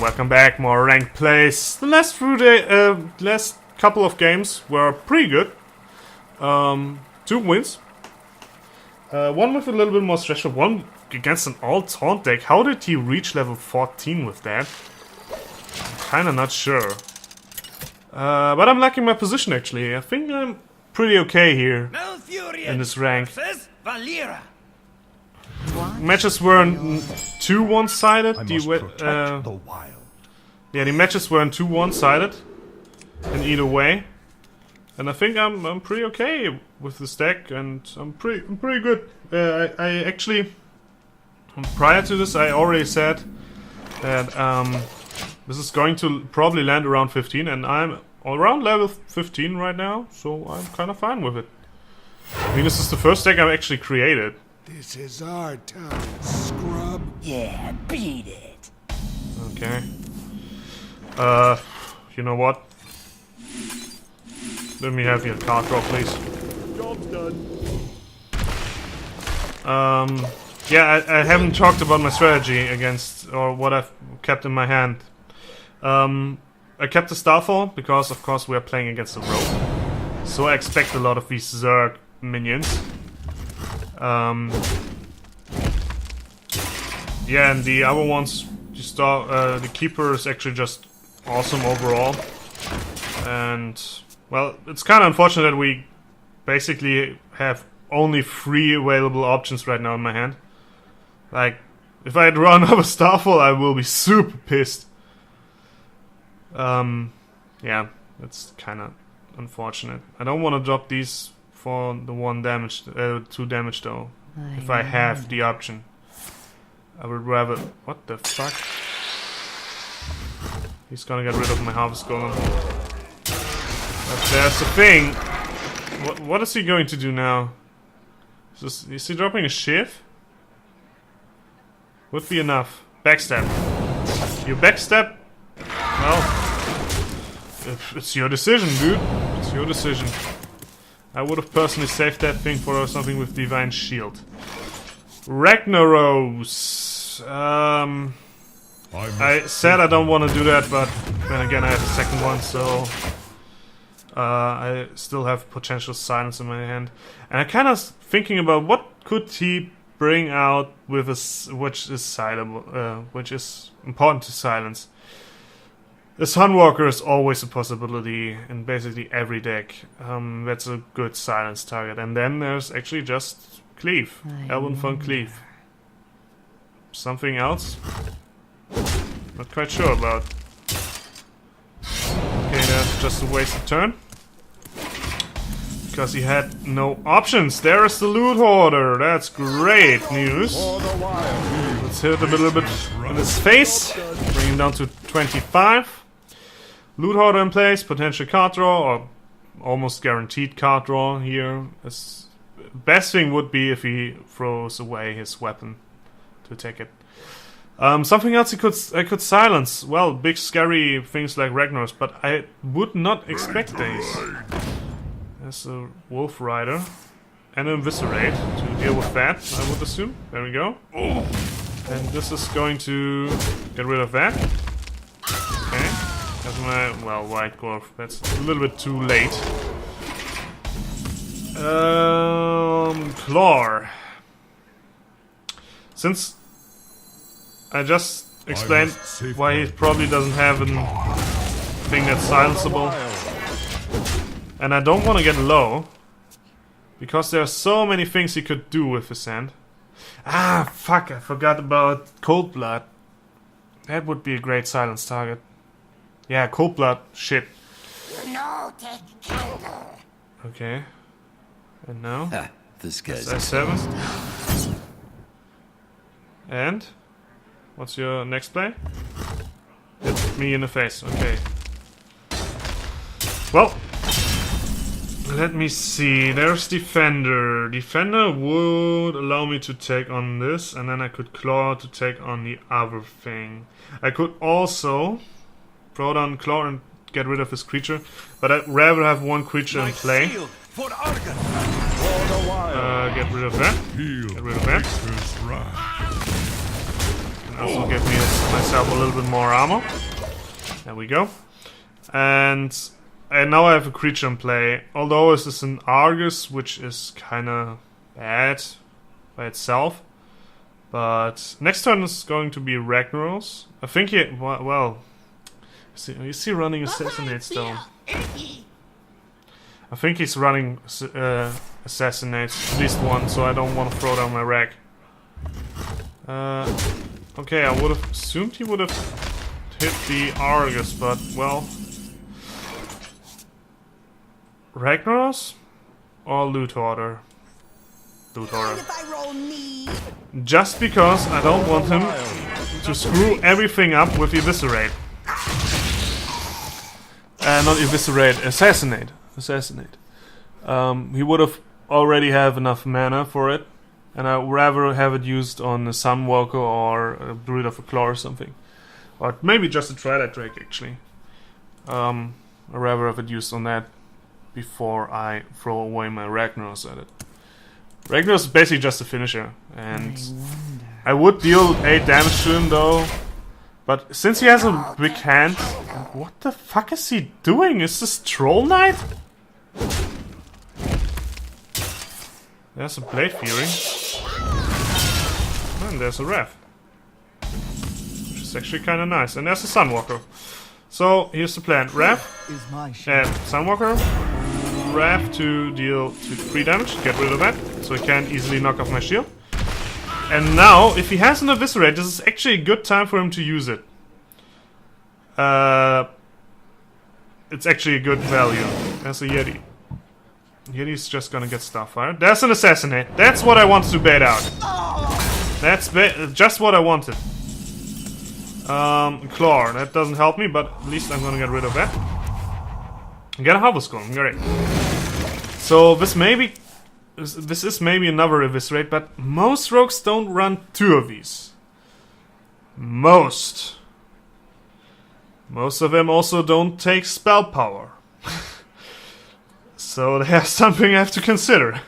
welcome back. More ranked plays. The last couple of games were pretty good. 2 wins. One with a little bit more stress, one against an all-taunt deck. How did he reach level 14 with that? I'm kinda not sure. But I'm liking my position actually. I think I'm pretty okay here in this rank. Matches were too one-sided. Yeah, the matches weren't too one-sided in either way, and I think I'm pretty okay with this deck, and I'm pretty good. I actually, prior to this, I already said that this is going to probably land around 15, and I'm around level 15 right now, so I'm kind of fine with it. I mean, this is the first deck I've actually created. This is our town, scrub. Yeah, beat it. Okay. You know what? Let me have your card draw, please. Job's done. Yeah, I haven't talked about my strategy against, or what I've kept in my hand. I kept the Starfall because, of course, we are playing against the Rogue. So I expect a lot of these Zerg minions. Yeah, and the other ones, the Keeper is actually just awesome overall. And, well, it's kind of unfortunate that we basically have only 3 available options right now in my hand. Like, if I draw another Starfall, I will be super pissed. Yeah, that's kind of unfortunate. I don't want to drop these for the 2 damage though. If I have the option, I would rather. What the fuck? He's gonna get rid of my Harvest Golem. But there's the thing. What is he going to do now? Is he dropping a Shiv? Would be enough. Backstab. You backstab? Well, it's your decision, dude. It's your decision. I would have personally saved that thing for something with Divine Shield. Ragnaros. I said I don't want to do that, but then again I have a second one, so I still have potential silence in my hand. And I'm kind of thinking about what could he bring out with which is important to silence. The Sunwalker is always a possibility in basically every deck. That's a good silence target. And then there's actually just Cleave. Elven von Cleave. Something else? Not quite sure about. Okay, that's just a wasted turn. Because he had no options. There is the Loot Hoarder. That's great news. Let's hit him a little bit in his face. Bring him down to 25. Loot Hoarder in place, potential card draw, or almost guaranteed card draw here. Best thing would be if he throws away his weapon to take it. Something else I could silence. Well, big scary things like Ragnaros, but I would not expect these. There's a Wolf Rider and an Eviscerate to deal with that, I would assume. There we go. And this is going to get rid of that. Okay. That's my, well, White Dwarf. That's a little bit too late. Claw. Since I just explained why he probably doesn't have a thing that's silenceable, and I don't want to get low, because there are so many things he could do with his hand. Ah, fuck, I forgot about Cold Blood. That would be a great silence target. Yeah, Cold Blood, shit. No, take candle. Okay. And now? This guy's S7. And? What's your next play? Hit me in the face, okay. Well, let me see. There's Defender. Defender would allow me to take on this, and then I could Claw to take on the other thing. I could also throw down Claw and get rid of his creature, but I'd rather have one creature in play. Get rid of that. Get rid of that. And Also give me myself a little bit more armor. There we go. And now I have a creature in play. Although this is an Argus, which is kinda bad by itself. But next turn is going to be Ragnaros. I think he... well... Is he running Assassinate Stone? I think he's running Assassinate, at least one, so I don't want to throw down my Rag. Okay, I would have assumed he would have hit the Argus, but, well... Ragnaros? Or Loot Hoarder? Loot Hoarder. Just because I don't want him to screw everything up with Eviscerate. Not Eviscerate, Assassinate. Assassinate. He would have already have enough mana for it. And I'd rather have it used on a Sunwalker or a Druid of a Claw or something. Or maybe just a Twilight Drake, actually. I'd rather have it used on that before I throw away my Ragnaros at it. Ragnaros is basically just a finisher. And I would deal 8 damage to him, though. But since he has a big hand... What the fuck is he doing? Is this Troll Knight? There's a Blade Fury. And there's a Wrath. Which is actually kind of nice. And there's a Sunwalker. So, here's the plan. Wrath and Sunwalker. Wrath to deal 3 damage. Get rid of that. So he can't easily knock off my shield. And now, if he has an Eviscerate, this is actually a good time for him to use it. It's actually a good value. There's a Yeti. Yeti's just gonna get Starfire. There's an Assassinate. That's what I wanted to bait out. That's just what I wanted. Claw. That doesn't help me, but at least I'm gonna get rid of that. Get a Harvest Golem. Great. So this is maybe another Eviscerate, but most rogues don't run 2 of these. Most of them also don't take spell power. So there's something I have to consider.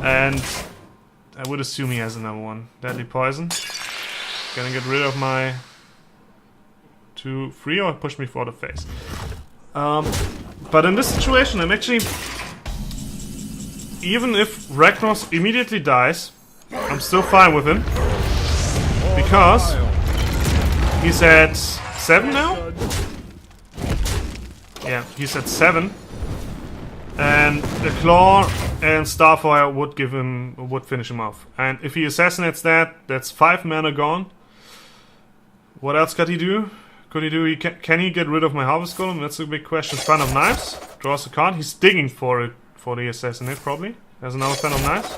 And I would assume he has another one. Deadly Poison. Gonna get rid of my 2/3 or push me for the face. But in this situation I'm actually... Even if Ragnaros immediately dies, I'm still fine with him. Because he's at 7 now? Yeah, he's at 7. And the Claw and Starfire would finish him off. And if he assassinates that, that's 5 mana gone. What else could he do? Can he get rid of my Harvest Golem? That's a big question. Fan of Knives. Draws a card. He's digging for it. For the Assassinate, probably. There's another Fan of Knives.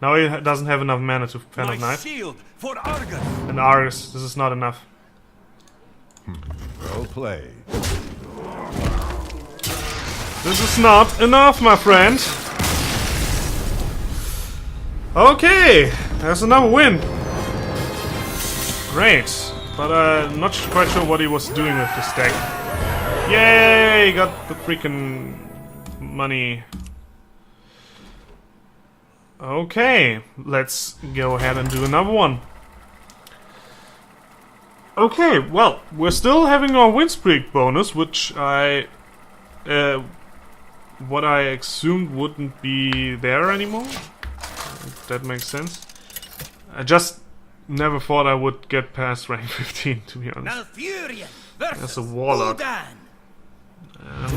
Now he doesn't have enough mana to Fan of Knives. And Argus, this is not enough. Well played. This is not enough, my friend. Okay, there's another win. Great, but I'm not quite sure what he was doing with this deck. Yay, got the freaking money. Okay, let's go ahead and do another one. Okay, well, we're still having our win streak bonus, which what I assumed wouldn't be there anymore. If that makes sense. I just never thought I would get past rank 15, to be honest. That's a Warlock.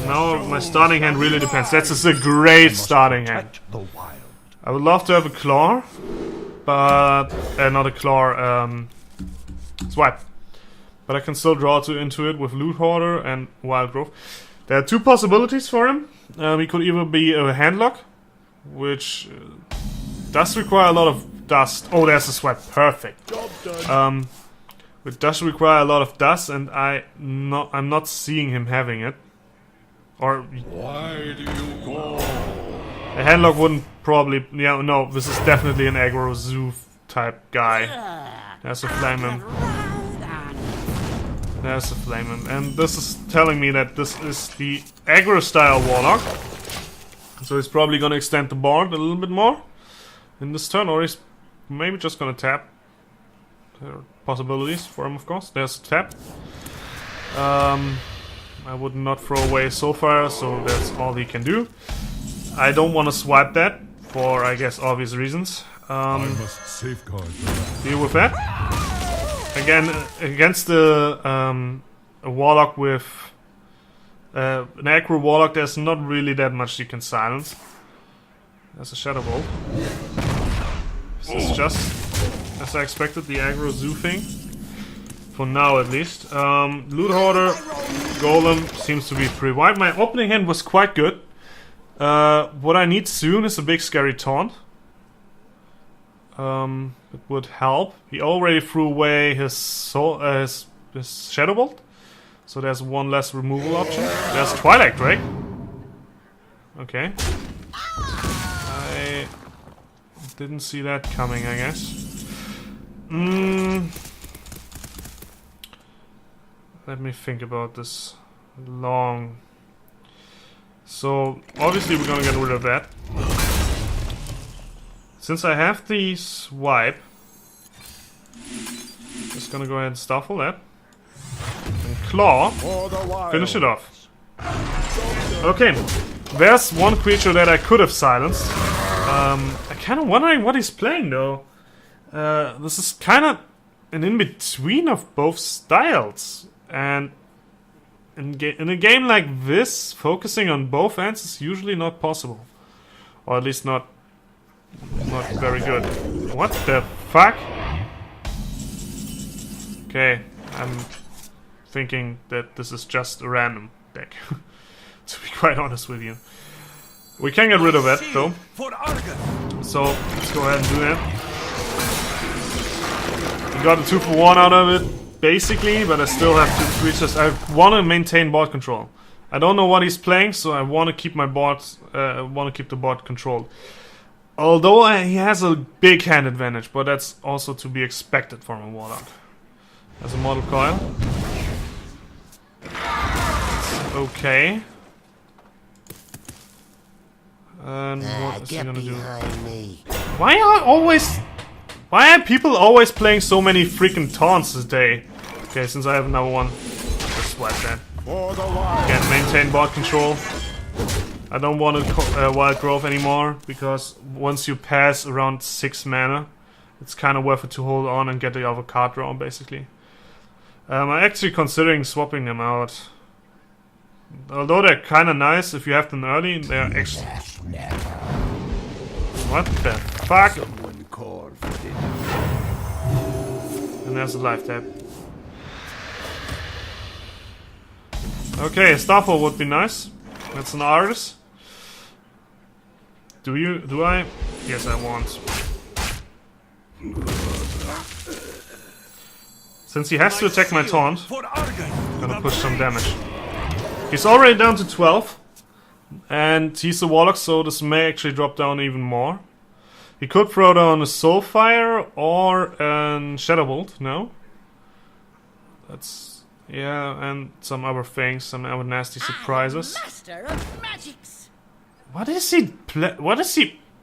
Now my starting hand really depends. That's just a great starting hand. I would love to have a Claw, but not a Claw, Swipe. But I can still draw into it with Loot Hoarder and Wild Growth. There are 2 possibilities for him. He could either be a Handlock, which does require a lot of dust. Oh, there's a Swipe. Perfect. It does require a lot of dust, and I'm not seeing him having it. Or Why do you call? a Handlock wouldn't probably... Yeah, no, this is definitely an aggro zoo type guy. There's a Flaming. There's a Flaming. And this is telling me that this is the aggro style Warlock. So he's probably gonna extend the board a little bit more in this turn, or he's maybe just gonna tap. There are possibilities for him, of course. There's tap. I would not throw away Soulfire, so that's all he can do. I don't want to swipe that for, I guess, obvious reasons. I must safeguard the Deal with that. Again, against the a warlock with an aggro warlock, there's not really that much you can silence. There's a Shadow Bolt. This is just as I expected, the aggro zoo thing. For now, at least. Loot Hoarder, Golem seems to be pretty wide. My opening hand was quite good. What I need soon is a big scary taunt. It would help. He already threw away his Shadow Bolt, so there's one less removal option. There's Twilight Drake. Okay. I didn't see that coming, I guess. Let me think about this long. So, obviously we're gonna get rid of that. Since I have the swipe, just gonna go ahead and Starfall that. And Claw. Finish it off. Okay, there's one creature that I could have silenced. I'm kinda wondering what he's playing though. This is kinda an in-between of both styles. And in a game like this, focusing on both ends is usually not possible. Or at least not very good. What the fuck? Okay, I'm thinking that this is just a random deck. To be quite honest with you. We can get rid of that though. So let's go ahead and do that. We got a 2-for-1 out of it. Basically, but I still have 2 creatures. I want to maintain board control. I don't know what he's playing, so I want to keep my board. Want to keep the board controlled. Although he has a big hand advantage, but that's also to be expected from a warlock. As a model coil. Okay. And what is he gonna do? Why are people always playing so many freaking taunts this day? Okay, since I have another one, let's swipe that. Again, maintain board control. I don't want a Wild Growth anymore, because once you pass around 6 mana, it's kind of worth it to hold on and get the other card draw, basically. I'm actually considering swapping them out. Although they're kind of nice, if you have them early, they're actually... What the fuck? And there's a life tap. Okay, Starfall would be nice. That's an artist. Do I? Yes, I want. Since he has to attack my taunt, I'm gonna push some damage. He's already down to 12. And he's a warlock, so this may actually drop down even more. He could throw down a Soulfire or a Shadow Bolt, no? That's... yeah, and some other things, some other nasty surprises. Master of magics. What is he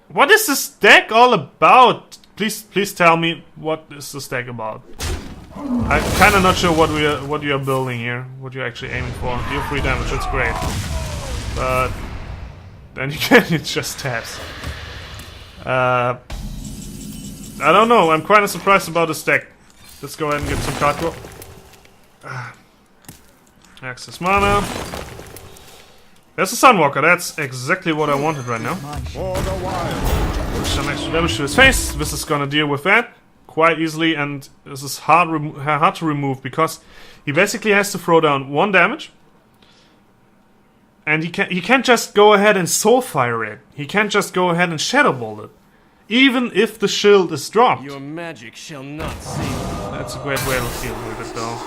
what is this deck all about? Please tell me what is this deck about. I'm kinda not sure what you are building here, what you're actually aiming for. Deal 3 damage, that's great. But then it just taps. I don't know, I'm kinda surprised about this deck. Let's go ahead and get some card draw. Access mana. There's a Sunwalker, that's exactly what I wanted right now. Some extra damage to his face. This is gonna deal with that quite easily, and this is hard to remove because he basically has to throw down 1 damage. And he can't just go ahead and Soulfire it. He can't just go ahead and Shadow Bolt it. Even if the shield is dropped. Your magic shall not save. That's a great way to deal with it though.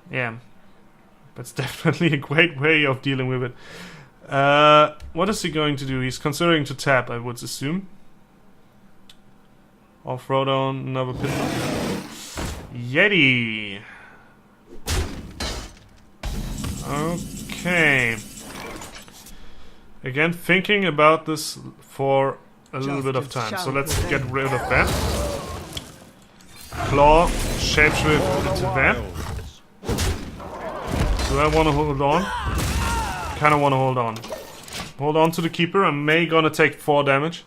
Yeah. That's definitely a great way of dealing with it. What is he going to do? He's considering to tap, I would assume. Or throw down another pit. Yeti. Okay. Again, thinking about this for a little bit of time. So let's get rid of that. Claw, shapeshift into that. Do I want to hold on? Kind of want to hold on. Hold on to the keeper. I may gonna take 4 damage.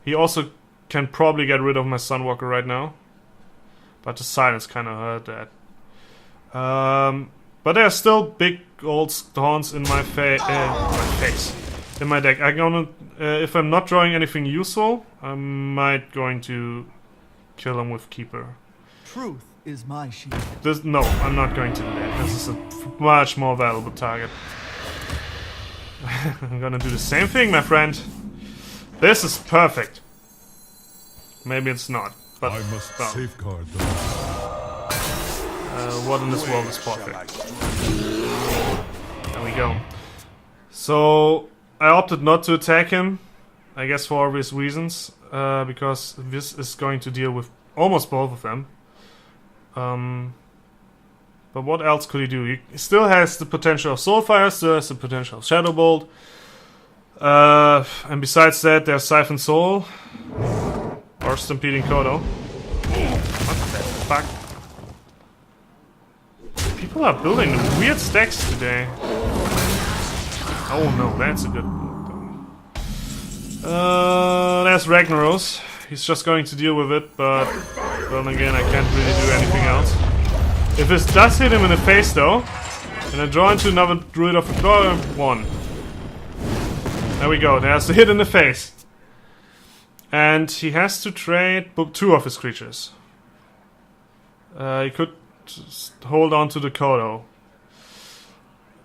He also can probably get rid of my Sunwalker right now. But the silence kind of hurt that. But there's still big old stones in my face. In my deck. I'm gonna, if I'm not drawing anything useful, I might going to kill him with Keeper. Truth is my shield. No, I'm not going to do that. This is a much more valuable target. I'm gonna do the same thing, my friend. This is perfect. Maybe it's not, but I must well, safeguard the what in this world is perfect? There we go. So I opted not to attack him, I guess for obvious reasons, because this is going to deal with almost both of them. But what else could he do? He still has the potential of Soulfire, still has the potential of Shadow Bolt. And besides that, there's Siphon Soul. Or Stampeding Kodo. What the fuck? People are building weird stacks today. Oh no, that's a good one. There's Ragnaros. He's just going to deal with it, but then again, I can't really do anything else. If this does hit him in the face though, and I draw into another Druid of the Claw, 1. There we go, there's the hit in the face. And he has to trade 2 of his creatures. He could just hold on to the Kodo.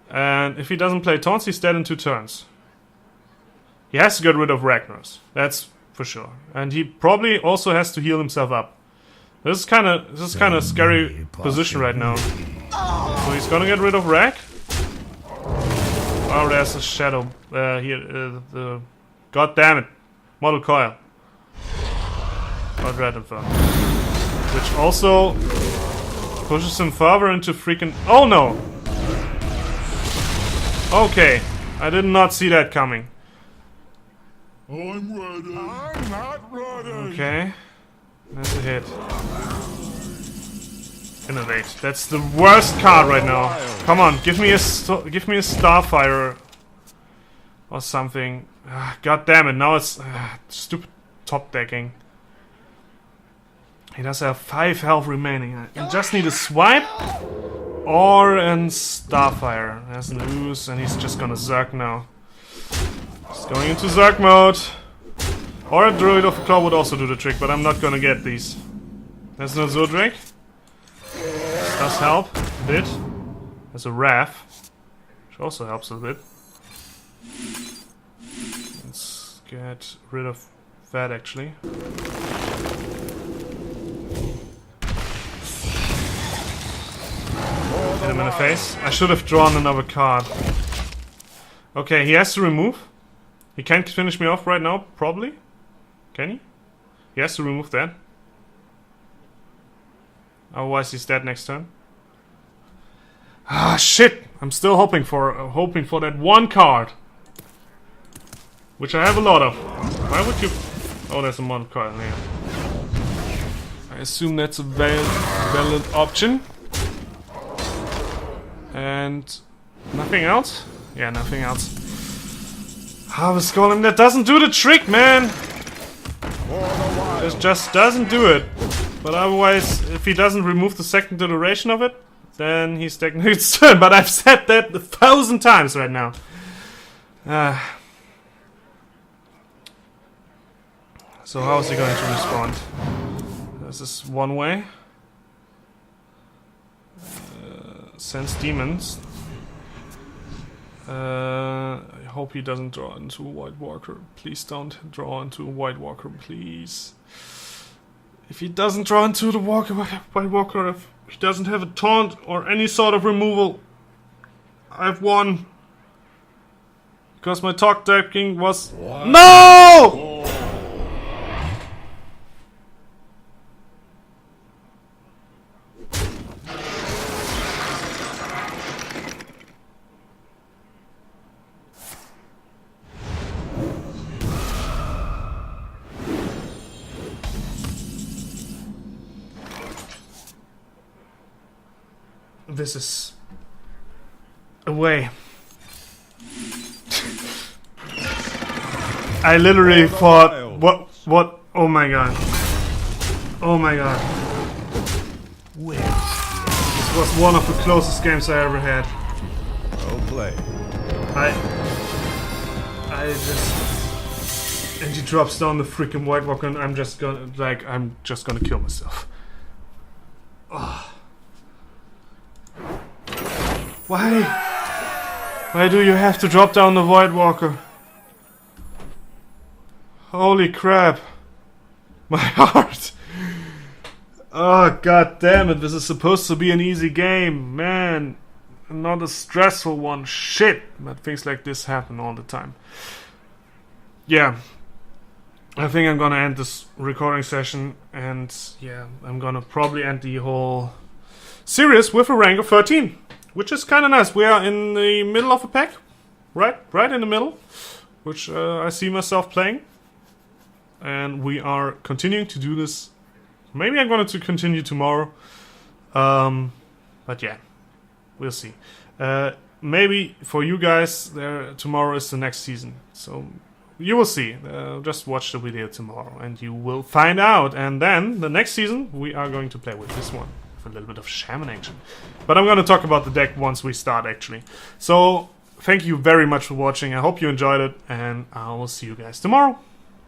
And if he doesn't play taunts, he's dead in 2 turns. He has to get rid of Ragnaros. That's for sure. And he probably also has to heal himself up. This is kind of scary position right now. So he's gonna get rid of Rag. Oh, there's a shadow here. God damn it, Model Coil. God Inferno. Which also pushes him further into freaking. Oh no! Okay, I did not see that coming. I'm ready. I'm not ready. Okay, that's a hit. Innovate. That's the worst card right now. Come on, give me a Starfire or something. God damn it! Now it's stupid top decking. He does have 5 health remaining. I just need a swipe or a Starfire. There's an ooze, and he's just gonna Zerg now. He's going into Zerg mode. Or a Druid of the Claw would also do the trick, but I'm not gonna get these. There's no Zodrake. Does help a bit. There's a Wrath, which also helps a bit. Let's get rid of that actually. Hit him in the face. I should have drawn another card. Okay, he has to remove. He can't finish me off right now, probably. Can he? He has to remove that. Otherwise he's dead next turn. Ah shit! I'm still hoping for that one card. Which I have a lot of. Why would you... Oh, there's a Model Coil here. I assume that's a valid option. And nothing else? Yeah, nothing else. Harvest Golem, that doesn't do the trick, man! It just doesn't do it. But otherwise, if he doesn't remove the second iteration of it, then he's taking his turn. But I've said that 1,000 times right now. So how is he going to respond? This is one way. Sense demons. I hope he doesn't draw into a White Walker. Please don't draw into a White Walker, please. If he doesn't draw into the White Walker, if he doesn't have a taunt or any sort of removal, I've won. Because my talk decking was... No! this is a way. I literally thought, what? Oh my god. Oh my god. This was one of the closest games I ever had. Well played. I just... And he drops down the freaking White Walker and I'm just gonna kill myself. Oh. Why? Why do you have to drop down the White Walker? Holy crap. My heart. Oh god damn it, this is supposed to be an easy game, man. Not a stressful one. Shit. But things like this happen all the time. Yeah. I think I'm gonna end this recording session, and yeah, I'm gonna probably end the whole series with a rank of 13, which is kind of nice. We are in the middle of a pack, right in the middle, which I see myself playing, and we are continuing to do this. Maybe I'm going to continue tomorrow, but yeah, we'll see. Maybe for you guys, tomorrow is the next season, so you will see. Just watch the video tomorrow and you will find out. And then the next season we are going to play with this one, with a little bit of shaman action. But I'm going to talk about the deck once we start, actually. So thank you very much for watching. I hope you enjoyed it, and I will see you guys tomorrow.